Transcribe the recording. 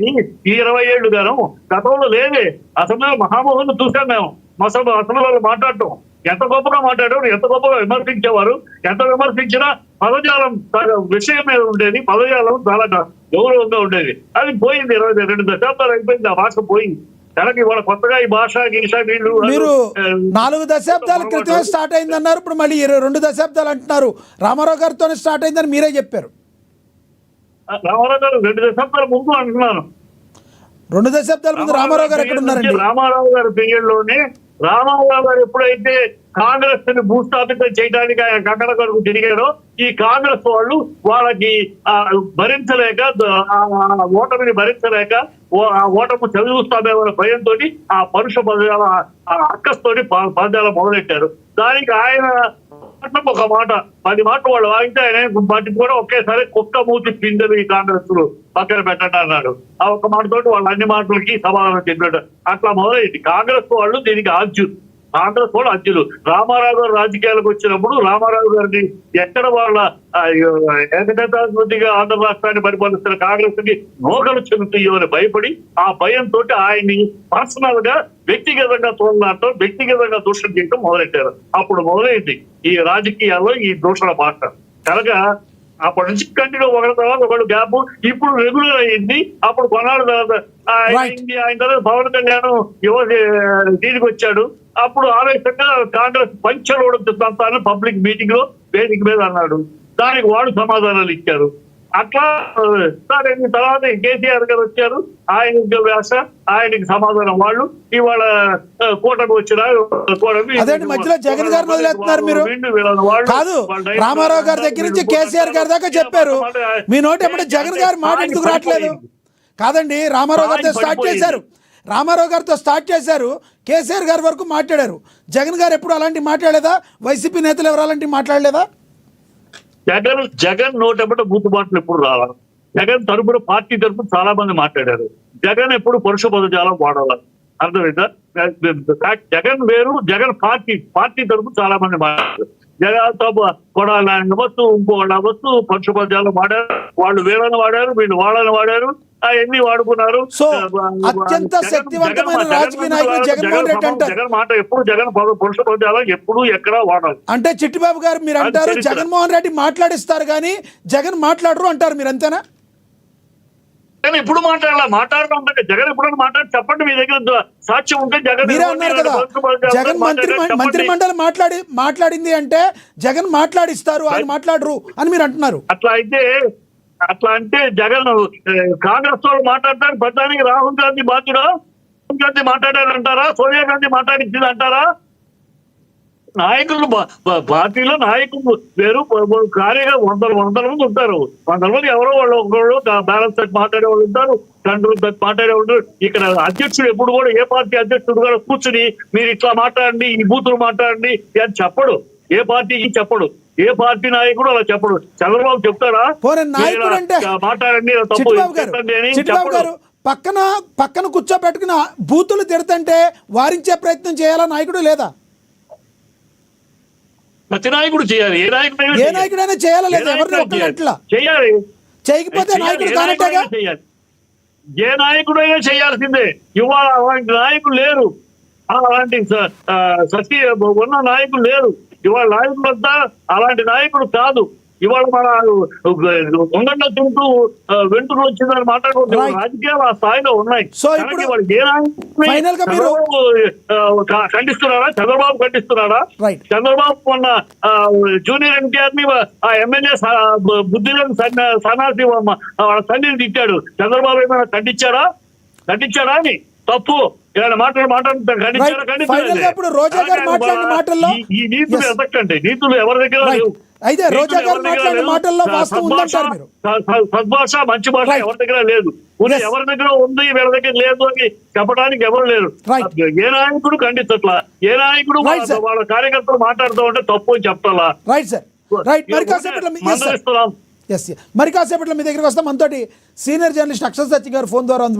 ఈ 20 ఏళ్ళు గాను గతంలో లేదే. అసెంబ్లీలో మహామోహన్ చూసాం మేము. అసెంబ్లీలో మాట్లాడటం ఎంత గొప్పగా మాట్లాడారు, ఎంత గొప్పగా విమర్శించేవారు. ఎంత విమర్శించినా పదజాలం విషయం మీద ఉండేది, పదజాలం చాలా గౌరవంగా ఉండేది. అది పోయింది. 22 దశాబ్దాలు అయిపోయింది, ఆ భాష పోయింది. తనకి ఇవాళ కొత్తగా ఈ భాష గీష వీళ్ళు మీరు 4 దశాబ్దాల క్రితమే స్టార్ట్ అయిందన్నారు, ఇప్పుడు మళ్ళీ 2 దశాబ్దాలు అంటున్నారు. రామారావు గారితోనే స్టార్ట్ అయిందని మీరే చెప్పారు. రామారావు గారు 2 దశాబ్దాల ముందు అంటున్నాను. 2 దశాబ్దాల ముందు రామారావు గారు ఎక్కడ ఉన్నారండి? రామారావు గారి పీరియడ్ లోనే రామారావు గారు ఎప్పుడైతే కాంగ్రెస్ ని భూస్థాపితం చేయడానికి ఆయన కంకణ కొరకు తిరిగారో, ఈ కాంగ్రెస్ వాళ్ళు వాళ్ళకి భరించలేక, ఓటమిని భరించలేక, ఆ ఓటమి చదివిస్తామేమన్న భయంతో ఆ పరుష పదాల అక్కస్తోటి పదాలు మొదలెట్టారు. దానికి ఆయన ఒక మాట 10 మాటలు వాళ్ళు వాగితే ఆయన వాటికి కూడా ఒకేసారి కుక్క మూతి పిందెలు ఈ కాంగ్రెస్ పక్కన పెట్టండి అన్నాడు. ఆ ఒక్క మాటతోటి వాళ్ళు అన్ని మాటలకి సమాధానం చెప్పాడు. అట్లా మొదలైంది. కాంగ్రెస్ వాళ్ళు దీనికి ఆద్యులు, కాంగ్రెస్ వాళ్ళు అద్యులు. రామారావు గారు రాజకీయాలకు వచ్చినప్పుడు రామారావు గారిని ఎక్కడ వాళ్ళ ఏకనేతాధిపతిగా ఆంధ్ర రాష్ట్రాన్ని పరిపాలిస్తున్న కాంగ్రెస్ కి నోకలు చెందుతాయో అని భయపడి ఆ భయంతో ఆయన్ని పర్సనల్ గా వ్యక్తిగతంగా తోలనాటం, వ్యక్తిగతంగా దూషణ చేయడం మొదలెట్టారు. అప్పుడు మొదలైంది ఈ రాజకీయాల్లో ఈ దూషణ భాష. కనుక అప్పటి నుంచి కంటిన్యూ ఒకరి తర్వాత ఒకటి గ్యాప్ ఇప్పుడు రెగ్యులర్ అయ్యింది. అప్పుడు కొన్నాడు తర్వాత ఆయన తర్వాత పవన్ కళ్యాణ్ దీనికి వచ్చాడు. అప్పుడు ఆవేశంగా కాంగ్రెస్ పంచలోడంతా పబ్లిక్ మీటింగ్ లో వేదిక మీద అన్నాడు. దానికి వాడు సమాధానాలు ఇచ్చారు. అట్లా తర్వాత కేసీఆర్ గారు వచ్చారు, ఆయన వ్యాస, ఆయనకి సమాధానం వాళ్ళు. ఇవాళ కూటమి వచ్చిన మధ్యలో జగన్ గారిని వదిలేస్తున్నారు మీరు. కాదు, రామారావు గారి దగ్గర నుంచి కేసీఆర్ గారి దాకా చెప్పారు. మీ నోటి ఎప్పుడు జగన్ గారి మాట ఎందుకు రావట్లేదు? కాదండి, రామారావు గారితో స్టార్ట్ చేశారు, కేసీఆర్ గారి వరకు మాట్లాడారు. జగన్ గారు ఎప్పుడు అలాంటి మాట్లాడలేదా? వైసీపీ నేతలు ఎవరు అలాంటి మాట్లాడలేదా? జగన్ నోటెంబట బూతు మాటలు ఎప్పుడు రావాలి. జగన్ తరపున పార్టీ తరపున చాలా మంది మాట్లాడారు. జగన్ ఎప్పుడు పరుష పదజాలం వాడాలి, అర్థమైందా? జగన్ వేరు, జగన్ పార్టీ తరపున చాలా మంది మాట్లాడారు. జగన్తో కొడాలని అవ్వచ్చు, ఇంకోళ్ళు అవ్వచ్చు, పరుష పదజాలం వాడారు. వాళ్ళు వీళ్ళని వాడారు, వీళ్ళు వాళ్ళని వాడారు, అవన్నీ వాడుకున్నారు. సో అత్యంత శక్తివంతమైన రాజకీయ నాయకుడు జగన్మోహన్ రెడ్డి అంటారు. జగన్ మాట ఎప్పుడు జగన్ పురుష పదజాలం ఎప్పుడు ఎక్కడా వాడాలి. అంటే చిట్టిబాబు గారు మీరు అంటారు జగన్మోహన్ రెడ్డి మాట్లాడిస్తారు కానీ జగన్ మాట్లాడరు అంటారు, మీరు అంతేనా? జగన్ ఎప్పుడు మాట్లాడడం జగన్ ఎప్పుడైనా మాట్లాడి చెప్పండి, మీ దగ్గర సాక్ష్యం ఉంటే. జగన్ మీరే అన్నారు కదా, జగన్ మంత్రిమండలి మాట్లాడింది అంటే జగన్ మాట్లాడిస్తారు, ఆయన మాట్లాడరు అని మీరు అంటున్నారు. అట్లా అంటే జగన్ కాంగ్రెస్ వాళ్ళు మాట్లాడతారు. ప్రధానికి రాహుల్ గాంధీ బాధ్యుడా? రాహుల్ గాంధీ మాట్లాడారంటారా? సోనియా గాంధీ మాట్లాడించింది అంటారా? నాయకులు పార్టీలో నాయకులు వేరు, కార్యగా వందల మంది ఉంటారు. 100 మంది ఎవరో వాళ్ళు ఒకళ్ళు బ్యాలెన్స్ తోటి మాట్లాడే వాళ్ళు ఉంటారు, కంట్రోల్ తోటి మాట్లాడే ఉంటారు. ఇక్కడ అధ్యక్షుడు ఎప్పుడు కూడా ఏ పార్టీ అధ్యక్షుడు కూడా కూర్చుని మీరు ఇట్లా మాట్లాడండి, ఈ బూతులు మాట్లాడండి అని చెప్పడు. ఏ పార్టీకి చెప్పడు, ఏ పార్టీ నాయకుడు అలా చెప్పడు. చంద్రబాబు చెప్తారా మాట్లాడండి గారు పక్కన కూర్చోబెట్టుకున్న బూతులు తిడుతుంటే వారించే ప్రయత్నం చేయాలా నాయకుడు లేదా? ప్రతి నాయకుడు చేయాలి. ఏ నాయకుడైనా చేయాలా లేదా? ఎవరిని ఒక్కట్లా చేయాలి. చేయకపోతే నాయకుడు కానట్టేగా. ఏ నాయకుడైనా చేయాల్సిందే. ఇవాళ అలాంటి నాయకులు లేరు, అలాంటి ఉన్న నాయకులు లేరు. ఇవాళ నాయకులంతా అలాంటి నాయకుడు కాదు. ఇవాళ మన ఉంగండ తింటూ వెంట్రులు వచ్చిందని మాట్లాడుకుంటే రాజకీయాలు ఆ స్థాయిలో ఉన్నాయి. సో ఇప్పుడు ఖండిస్తున్నారా? చంద్రబాబు ఖండిస్తున్నారా? చంద్రబాబు మొన్న జూనియర్ ఎన్టీఆర్ ని ఆ ఎమ్మెల్యే బుద్ధి సన్నాసి వాళ్ళ తండ్రిని తిట్టాడు. చంద్రబాబు ఏమైనా ఖండించాడా అని? తప్పు. ఇలాంటి మాట్లాడుతుంటే ఈ నీతులు ఎదక్కండి. నీతులు ఎవరి దగ్గర లేవు. అయితే రోజా గారు మాట్లాడిన మాటల్లో వాస్తవం ఉందంటారు మీరు. సద్భాష, మంచి భాష ఎవరి దగ్గర లేదు. ఎవరి దగ్గర ఉంది, వీళ్ళ దగ్గర లేదు అని చెప్పడానికి ఎవరు లేరు. ఏ నాయకుడు ఖండించట్లా. ఏ నాయకుడు వాళ్ళ కార్యకర్తలు మాట్లాడుతూ ఉంటే తప్పు అని చెప్తారా? Right sir, right. మరి కాసేపట్లో మీ దగ్గరికి వస్తాం. మనతోటి సీనియర్ జర్నలిస్ట్ అక్షర్ సత్య గారు ఫోన్ ద్వారా